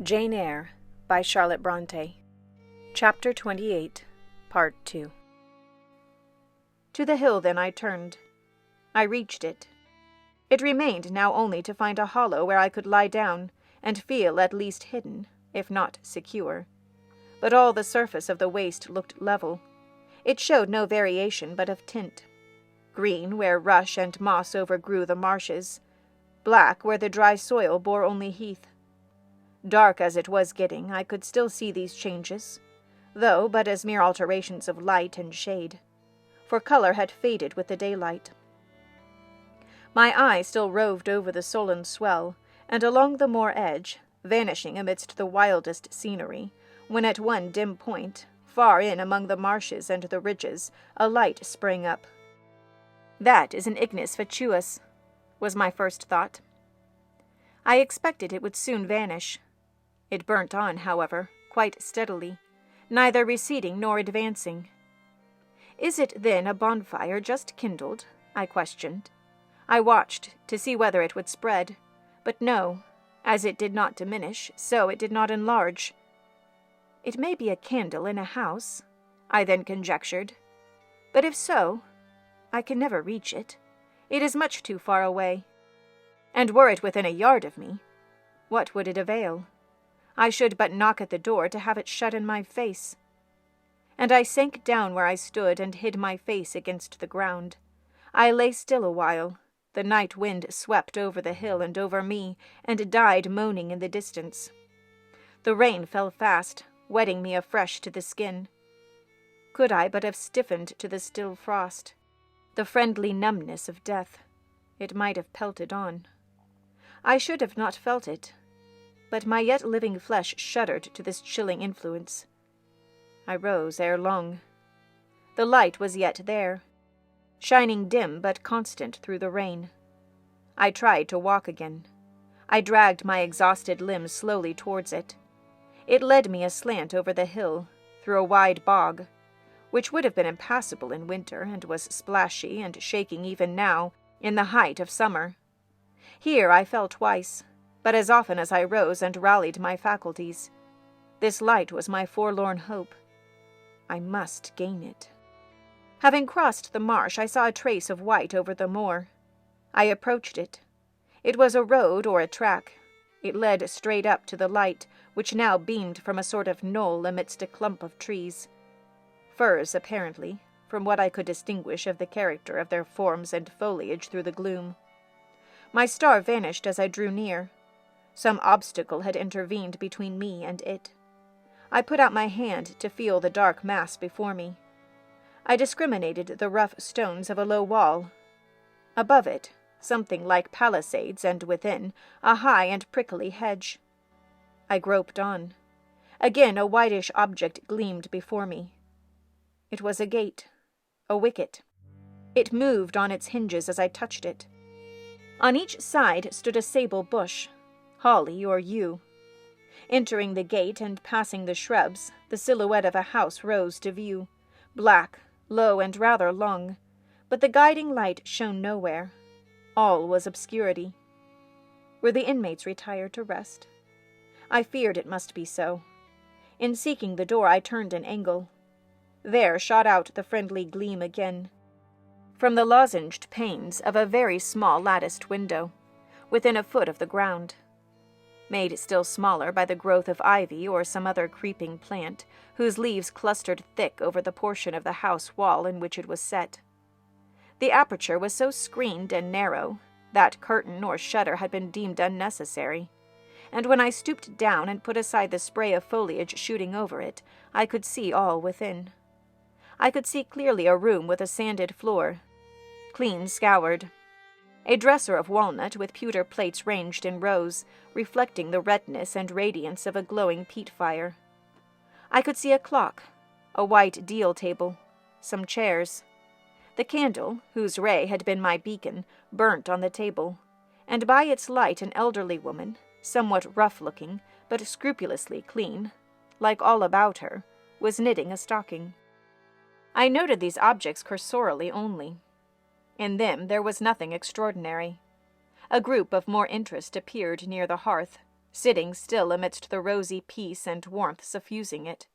Jane Eyre by Charlotte Brontë. Chapter 28, Part 2. To the hill then I turned. I reached it. It remained now only to find a hollow where I could lie down and feel at least hidden, if not secure. But all the surface of the waste looked level. It showed no variation but of tint. Green where rush and moss overgrew the marshes, black where the dry soil bore only heath. Dark as it was getting, I could still see these changes, though but as mere alterations of light and shade, for color had faded with the daylight. My eye still roved over the sullen swell, and along the moor edge, vanishing amidst the wildest scenery, when at one dim point, far in among the marshes and the ridges, a light sprang up. "That is an ignis fatuus," was my first thought. I expected it would soon vanish. It burnt on, however, quite steadily, neither receding nor advancing. "Is it, then, a bonfire just kindled?" I questioned. I watched to see whether it would spread, but no, as it did not diminish, so it did not enlarge. "It may be a candle in a house," I then conjectured. "But if so, I can never reach it. It is much too far away. And were it within a yard of me, what would it avail? I should but knock at the door to have it shut in my face." And I sank down where I stood and hid my face against the ground. I lay still a while. The night wind swept over the hill and over me, and died moaning in the distance. The rain fell fast, wetting me afresh to the skin. Could I but have stiffened to the still frost, the friendly numbness of death, it might have pelted on. I should have not felt it, but my yet living flesh shuddered to this chilling influence. I rose ere long. The light was yet there, shining dim but constant through the rain. I tried to walk again. I dragged my exhausted limbs slowly towards it. It led me aslant over the hill, through a wide bog, which would have been impassable in winter and was splashy and shaking even now, in the height of summer. Here I fell twice, but as often as I rose and rallied my faculties. This light was my forlorn hope. I must gain it. Having crossed the marsh, I saw a trace of white over the moor. I approached it. It was a road or a track. It led straight up to the light, which now beamed from a sort of knoll amidst a clump of trees. Firs, apparently, from what I could distinguish of the character of their forms and foliage through the gloom. My star vanished as I drew near. Some obstacle had intervened between me and it. I put out my hand to feel the dark mass before me. I discriminated the rough stones of a low wall. Above it, something like palisades, and within, a high and prickly hedge. I groped on. Again a whitish object gleamed before me. It was a gate, a wicket. It moved on its hinges as I touched it. On each side stood a sable bush, holly or yew. Entering the gate and passing the shrubs, the silhouette of a house rose to view, black, low, and rather long, but the guiding light shone nowhere. All was obscurity. Were the inmates retired to rest? I feared it must be so. In seeking the door, I turned an angle. There shot out the friendly gleam again, from the lozenged panes of a very small latticed window, within a foot of the ground, made still smaller by the growth of ivy or some other creeping plant, whose leaves clustered thick over the portion of the house wall in which it was set. The aperture was so screened and narrow that curtain or shutter had been deemed unnecessary, and when I stooped down and put aside the spray of foliage shooting over it, I could see all within. I could see clearly a room with a sanded floor, clean scoured. A dresser of walnut with pewter plates ranged in rows, reflecting the redness and radiance of a glowing peat fire. I could see a clock, a white deal table, some chairs. The candle, whose ray had been my beacon, burnt on the table, and by its light an elderly woman, somewhat rough-looking, but scrupulously clean, like all about her, was knitting a stocking. I noted these objects cursorily only. In them there was nothing extraordinary. A group of more interest appeared near the hearth, sitting still amidst the rosy peace and warmth suffusing it.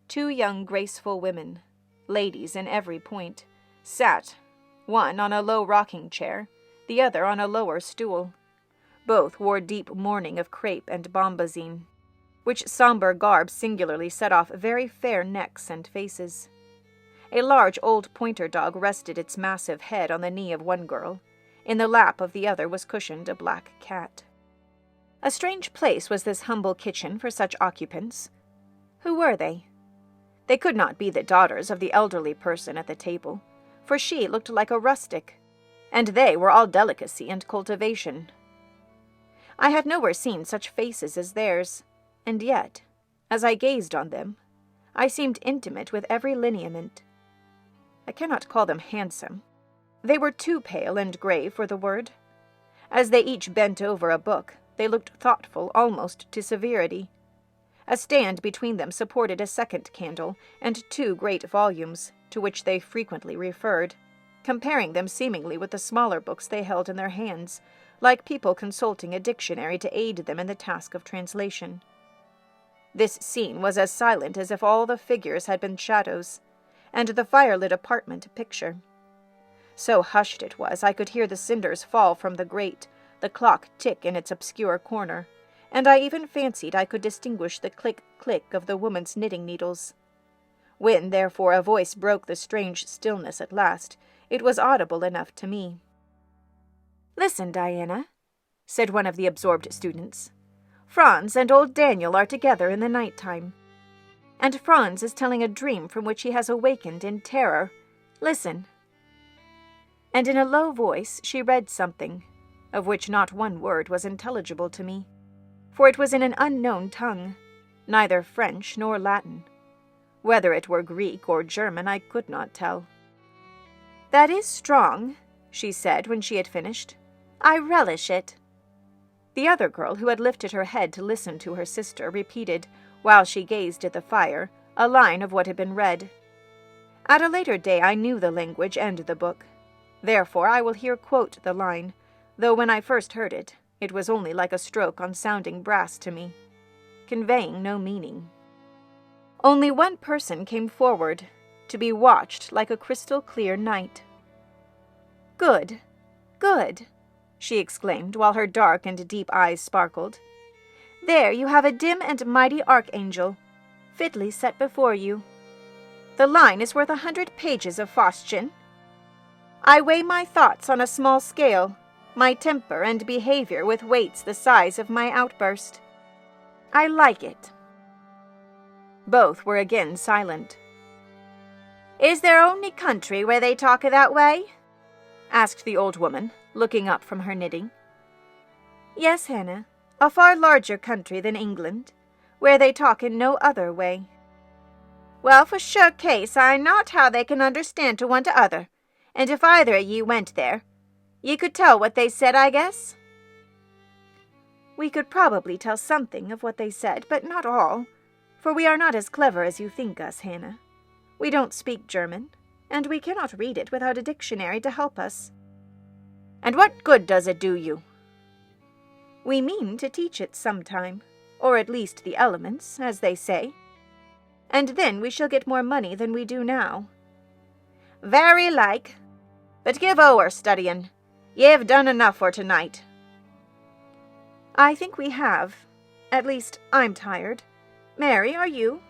2 young graceful women, ladies in every point, sat, one on a low rocking chair, the other on a lower stool. Both wore deep mourning of crepe and bombazine, which somber garb singularly set off very fair necks and faces. A large old pointer dog rested its massive head on the knee of one girl. In the lap of the other was cushioned a black cat. A strange place was this humble kitchen for such occupants. Who were they? They could not be the daughters of the elderly person at the table, for she looked like a rustic, and they were all delicacy and cultivation. I had nowhere seen such faces as theirs, and yet, as I gazed on them, I seemed intimate with every lineament. I cannot call them handsome. They were too pale and grave for the word. As they each bent over a book, they looked thoughtful almost to severity. A stand between them supported a second candle and 2 great volumes, to which they frequently referred, comparing them seemingly with the smaller books they held in their hands, like people consulting a dictionary to aid them in the task of translation. This scene was as silent as if all the figures had been shadows, and the firelit apartment a picture. So hushed it was, I could hear the cinders fall from the grate, the clock tick in its obscure corner, and I even fancied I could distinguish the click-click of the woman's knitting needles. When, therefore, a voice broke the strange stillness at last, it was audible enough to me. "Listen, Dianna," said one of the absorbed students. "Franz and old Daniel are together in the night-time. And Franz is telling a dream from which he has awakened in terror. Listen." And in a low voice she read something, of which not one word was intelligible to me, for it was in an unknown tongue, neither French nor Latin. Whether it were Greek or German I could not tell. "That is strong," she said when she had finished. "I relish it." The other girl, who had lifted her head to listen to her sister, repeated, while she gazed at the fire, a line of what had been read. At a later day I knew the language and the book. Therefore I will here quote the line, though when I first heard it, it was only like a stroke on sounding brass to me, conveying no meaning. Only one person came forward, to be watched like a crystal-clear night. "Good, good," she exclaimed, while her dark and deep eyes sparkled. "There you have a dim and mighty archangel, fitly set before you. The line is worth 100 pages of Faustian. I weigh my thoughts on a small scale, my temper and behavior with weights the size of my outburst. I like it." Both were again silent. "Is there only country where they talk that way?" asked the old woman, looking up from her knitting. "Yes, Hannah, a far larger country than England, where they talk in no other way." "Well, for sure case, I not how they can understand to one to other, and if either o' ye went there, ye could tell what they said, I guess?" "We could probably tell something of what they said, but not all, for we are not as clever as you think us, Hannah. We don't speak German, and we cannot read it without a dictionary to help us." "And what good does it do you?" "We mean to teach it sometime, or at least the elements, as they say. And then we shall get more money than we do now." "Very like. But give o'er studying. Ye've done enough for tonight." "I think we have. At least, I'm tired. Mary, are you?"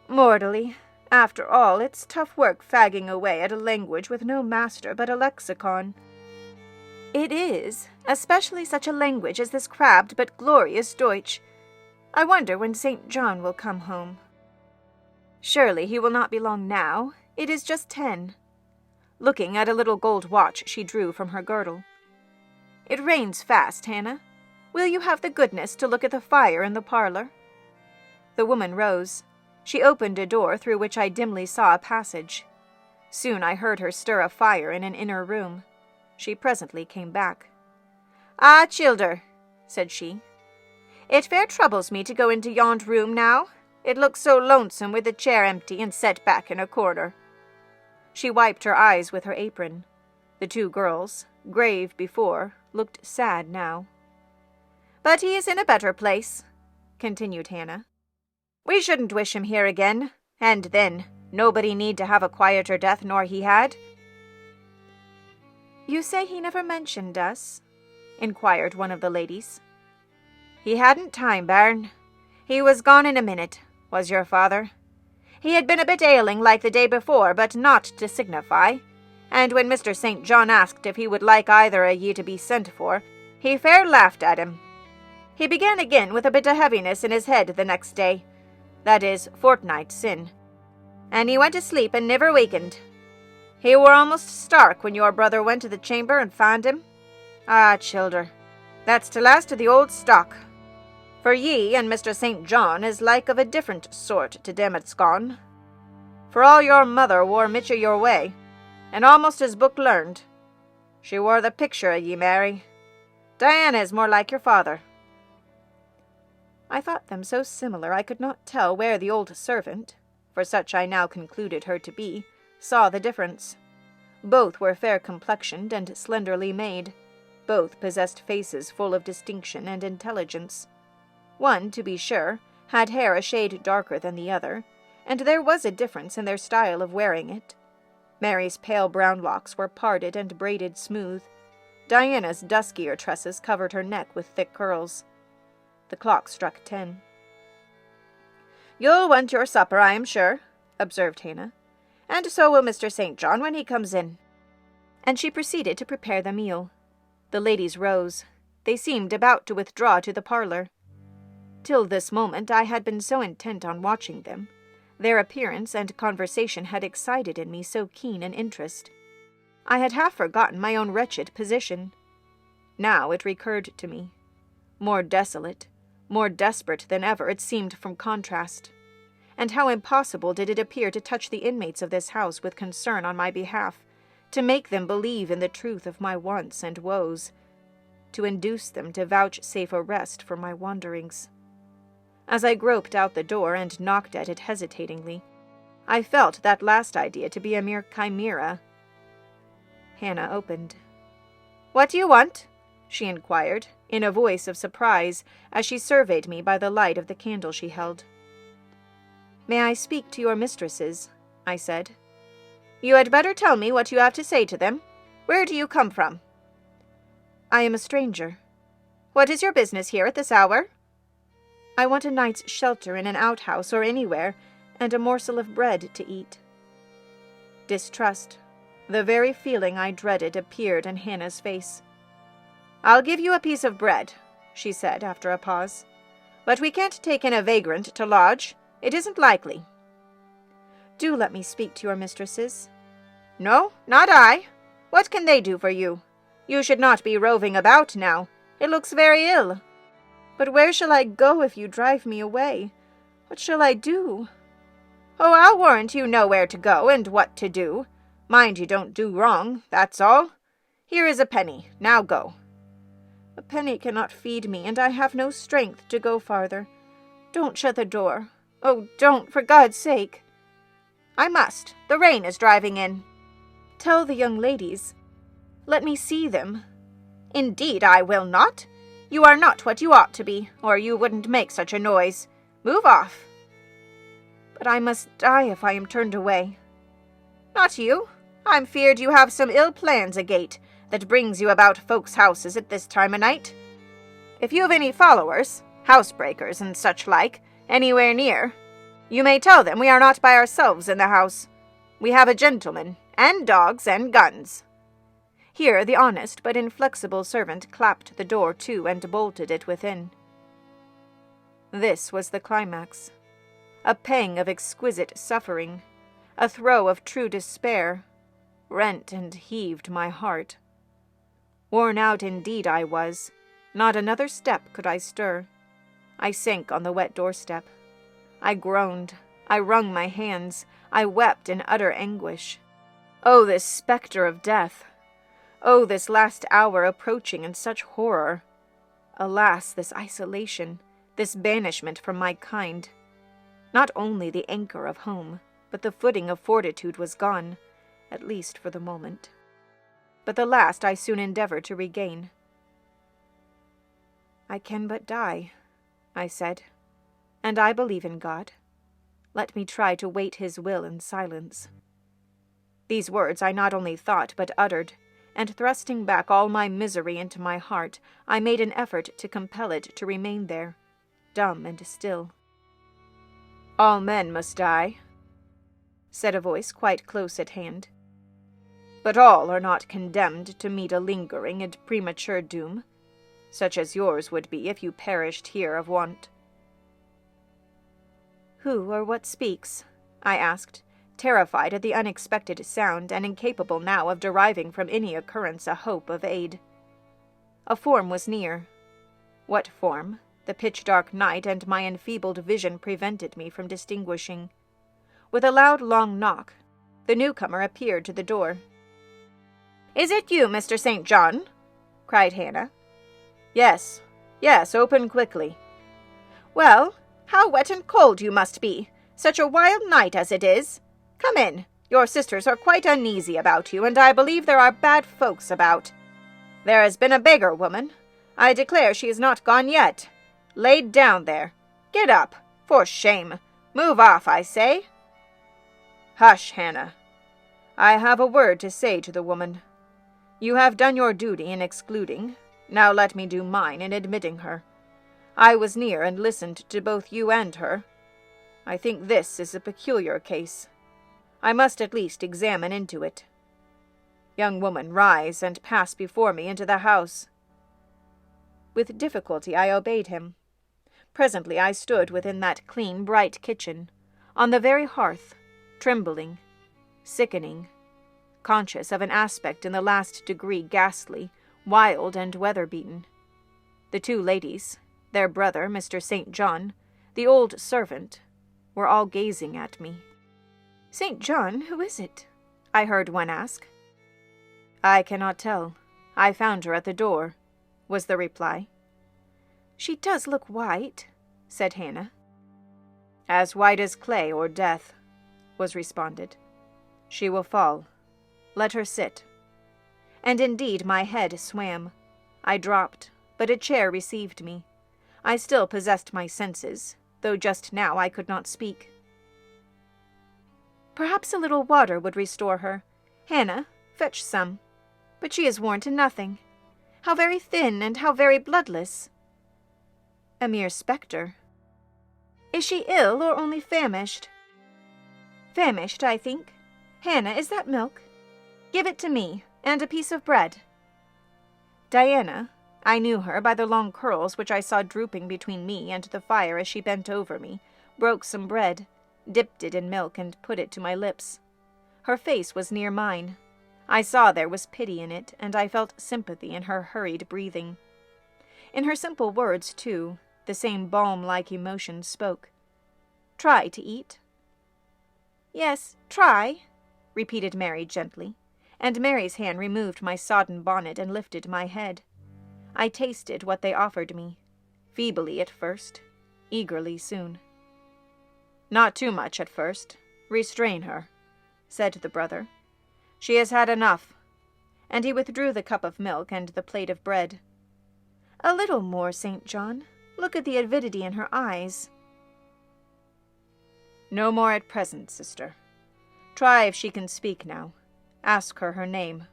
"Mortally. After all, it's tough work fagging away at a language with no master but a lexicon." "It is, especially such a language as this crabbed but glorious Deutsch. I wonder when St. John will come home." "Surely he will not be long now. It is just 10. Looking at a little gold watch she drew from her girdle. "It rains fast, Hannah. Will you have the goodness to look at the fire in the parlor?" The woman rose. She opened a door through which I dimly saw a passage. Soon I heard her stir a fire in an inner room. She presently came back. "Ah, childer," said she, "it fair troubles me to go into yond room now. It looks so lonesome with the chair empty and set back in a corner." She wiped her eyes with her apron. The 2 girls, grave before, looked sad now. But he is in a better place," continued Hannah. "We shouldn't wish him here again, and then nobody need to have a quieter death nor he had." "You say he never mentioned us?" inquired one of the ladies. "He hadn't time, bairn. He was gone in a minute, was your father. He had been a bit ailing like the day before, but not to signify, and when Mr. St. John asked if he would like either o' ye to be sent for, he fair laughed at him. He began again with a bit of heaviness in his head the next day, that is, fortnight sin, and he went to sleep and never wakened. He were almost stark when your brother went to the chamber and found him. Ah, childer, that's the last of the old stock. For ye and Mr. St. John is like of a different sort to them that's gone. For all your mother wore mitch o' your way, and almost as book learned. She wore the picture o' ye, Mary. Dianna is more like your father." I thought them so similar I could not tell where the old servant, for such I now concluded her to be, saw the difference. Both were fair-complexioned and slenderly made. Both possessed faces full of distinction and intelligence. One, to be sure, had hair a shade darker than the other, and there was a difference in their style of wearing it. Mary's pale brown locks were parted and braided smooth. Diana's duskier tresses covered her neck with thick curls. The clock struck 10. "You'll want your supper, I am sure," observed Hannah, "and so will Mr. St. John when he comes in." And she proceeded to prepare the meal. The ladies rose. They seemed about to withdraw to the parlor. Till this moment I had been so intent on watching them. Their appearance and conversation had excited in me so keen an interest. I had half forgotten my own wretched position. Now it recurred to me. More desolate, more desperate than ever it seemed from contrast. And how impossible did it appear to touch the inmates of this house with concern on my behalf, to make them believe in the truth of my wants and woes, to induce them to vouchsafe a rest for my wanderings. As I groped out the door and knocked at it hesitatingly, I felt that last idea to be a mere chimera. Hannah opened. "What do you want?" she inquired, in a voice of surprise, as she surveyed me by the light of the candle she held. "May I speak to your mistresses?" I said. "You had better tell me what you have to say to them. Where do you come from?" "I am a stranger." "What is your business here at this hour?" "I want a night's shelter in an outhouse or anywhere, and a morsel of bread to eat." Distrust, the very feeling I dreaded, appeared in Hannah's face. "I'll give you a piece of bread," she said after a pause. "But we can't take in a vagrant to lodge. It isn't likely." "Do let me speak to your mistresses." "No, not I. What can they do for you? You should not be roving about now. It looks very ill." "But where shall I go if you drive me away? What shall I do?" "Oh, I'll warrant you know where to go and what to do. Mind you don't do wrong, that's all. Here is a penny. Now go." "A penny cannot feed me, and I have no strength to go farther. Don't shut the door. Oh, don't, for God's sake." "I must. The rain is driving in." "Tell the young ladies. Let me see them." "Indeed I will not. You are not what you ought to be, or you wouldn't make such a noise. Move off." "But I must die if I am turned away." "Not you. I'm feared you have some ill plans agate that brings you about folks' houses at this time o' night. If you have any followers, housebreakers and such like, anywhere near, you may tell them we are not by ourselves in the house. We have a gentleman, and dogs, and guns." Here the honest but inflexible servant clapped the door to and bolted it within. This was the climax. A pang of exquisite suffering, a throe of true despair, rent and heaved my heart. Worn out indeed I was. Not another step could I stir. I sank on the wet doorstep. I groaned. I wrung my hands. I wept in utter anguish. Oh, this spectre of death! Oh, this last hour approaching in such horror! Alas, this isolation, this banishment from my kind! Not only the anchor of home, but the footing of fortitude was gone, at least for the moment. But the last I soon endeavored to regain. "I can but die," I said, "and I believe in God. Let me try to wait his will in silence." These words I not only thought but uttered, and thrusting back all my misery into my heart, I made an effort to compel it to remain there, dumb and still. "All men must die," said a voice quite close at hand. "But all are not condemned to meet a lingering and premature doom, such as yours would be if you perished here of want." "Who or what speaks?" I asked, terrified at the unexpected sound and incapable now of deriving from any occurrence a hope of aid. A form was near. What form, the pitch-dark night and my enfeebled vision prevented me from distinguishing. With a loud, long knock, the newcomer appeared to the door. "Is it you, Mr. St. John?" cried Hannah. Yes, open quickly." "Well, how wet and cold you must be, such a wild night as it is. Come in. Your sisters are quite uneasy about you, and I believe there are bad folks about. There has been a beggar woman. I declare she is not gone yet. Laid down there. Get up. For shame. Move off, I say." "Hush, Hannah. I have a word to say to the woman. You have done your duty in excluding. Now let me do mine in admitting her. I was near and listened to both you and her. I think this is a peculiar case. I must at least examine into it. Young woman, rise and pass before me into the house." With difficulty I obeyed him. Presently I stood within that clean, bright kitchen, on the very hearth, trembling, sickening, conscious of an aspect in the last degree ghastly, wild and weather-beaten. The two ladies, their brother, Mr. St. John, the old servant, were all gazing at me. "St. John, who is it?" I heard one ask. "I cannot tell. I found her at the door," was the reply. "She does look white," said Hannah. "As white as clay or death," was responded. "She will fall. Let her sit." And indeed my head swam. I dropped, but a chair received me. I still possessed my senses, though just now I could not speak. "Perhaps a little water would restore her. Hannah, fetch some. But she is worn to nothing. How very thin, and how very bloodless." "A mere spectre." "Is she ill, or only famished?" "Famished, I think. Hannah, is that milk? Give it to me, and a piece of bread." Dianna, I knew her by the long curls which I saw drooping between me and the fire as she bent over me, broke some bread, dipped it in milk, and put it to my lips. Her face was near mine. I saw there was pity in it, and I felt sympathy in her hurried breathing. In her simple words, too, the same balm-like emotion spoke. "Try to eat." "Yes, try," repeated Mary gently, and Mary's hand removed my sodden bonnet and lifted my head. I tasted what they offered me, feebly at first, eagerly soon. "Not too much at first. Restrain her," said the brother. "She has had enough," and he withdrew the cup of milk and the plate of bread. "A little more, St. John. Look at the avidity in her eyes." "No more at present, sister. Try if she can speak now. Ask her name."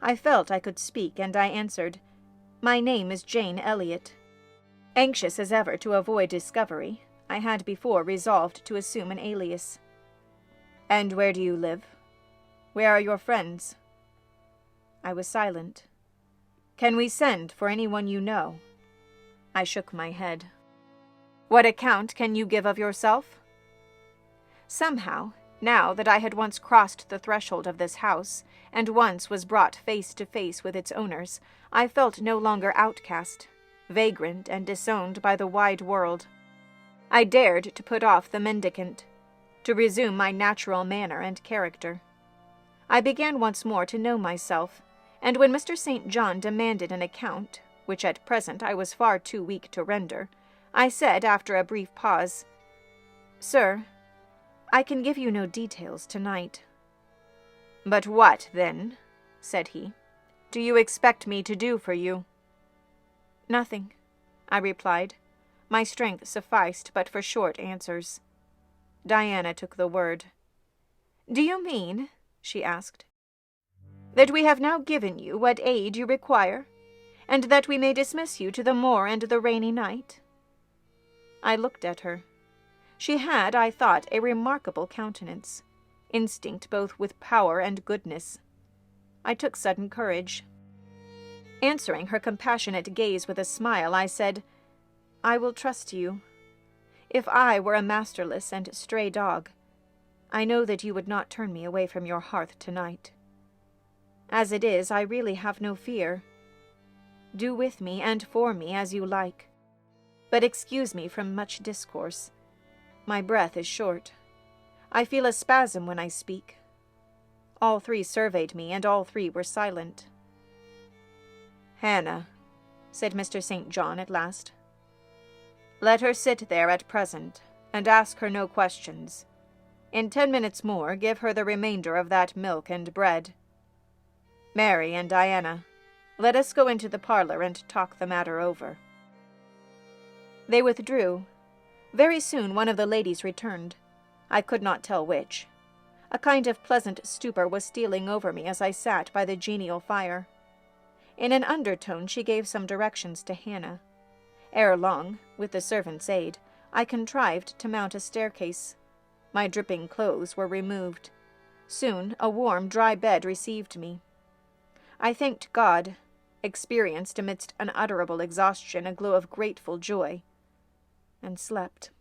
I felt I could speak, and I answered, "My name is Jane Elliot." Anxious as ever to avoid discovery, I had before resolved to assume an alias. "And where do you live? Where are your friends?" I was silent. "Can we send for anyone you know?" I shook my head. "What account can you give of yourself?" Somehow, now that I had once crossed the threshold of this house, and once was brought face to face with its owners, I felt no longer outcast, vagrant and disowned by the wide world. I dared to put off the mendicant, to resume my natural manner and character. I began once more to know myself, and when Mr. St. John demanded an account, which at present I was far too weak to render, I said after a brief pause, "Sir, I can give you no details tonight." "But what, then," said he, "do you expect me to do for you?" "Nothing. I replied. My strength sufficed but for short answers. Diana took the word. "Do you mean," she asked, "that we have now given you what aid you require, and that we may dismiss you to the moor and the rainy night?" I looked at her. She had, I thought, a remarkable countenance, instinct both with power and goodness. I took sudden courage. Answering her compassionate gaze with a smile, I said, "I will trust you. If I were a masterless and stray dog, I know that you would not turn me away from your hearth tonight. As it is, I really have no fear. Do with me and for me as you like, but excuse me from much discourse. My breath is short. I feel a spasm when I speak." All three surveyed me, and all three were silent. "Hannah," said Mr. St. John at last, "let her sit there at present, and ask her no questions. In 10 minutes more, give her the remainder of that milk and bread. Mary and Diana, let us go into the parlor and talk the matter over." They withdrew. Very soon one of the ladies returned. I could not tell which. A kind of pleasant stupor was stealing over me as I sat by the genial fire. In an undertone she gave some directions to Hannah. Ere long, with the servant's aid, I contrived to mount a staircase. My dripping clothes were removed. Soon a warm, dry bed received me. I thanked God, experienced amidst unutterable exhaustion a glow of grateful joy, and slept.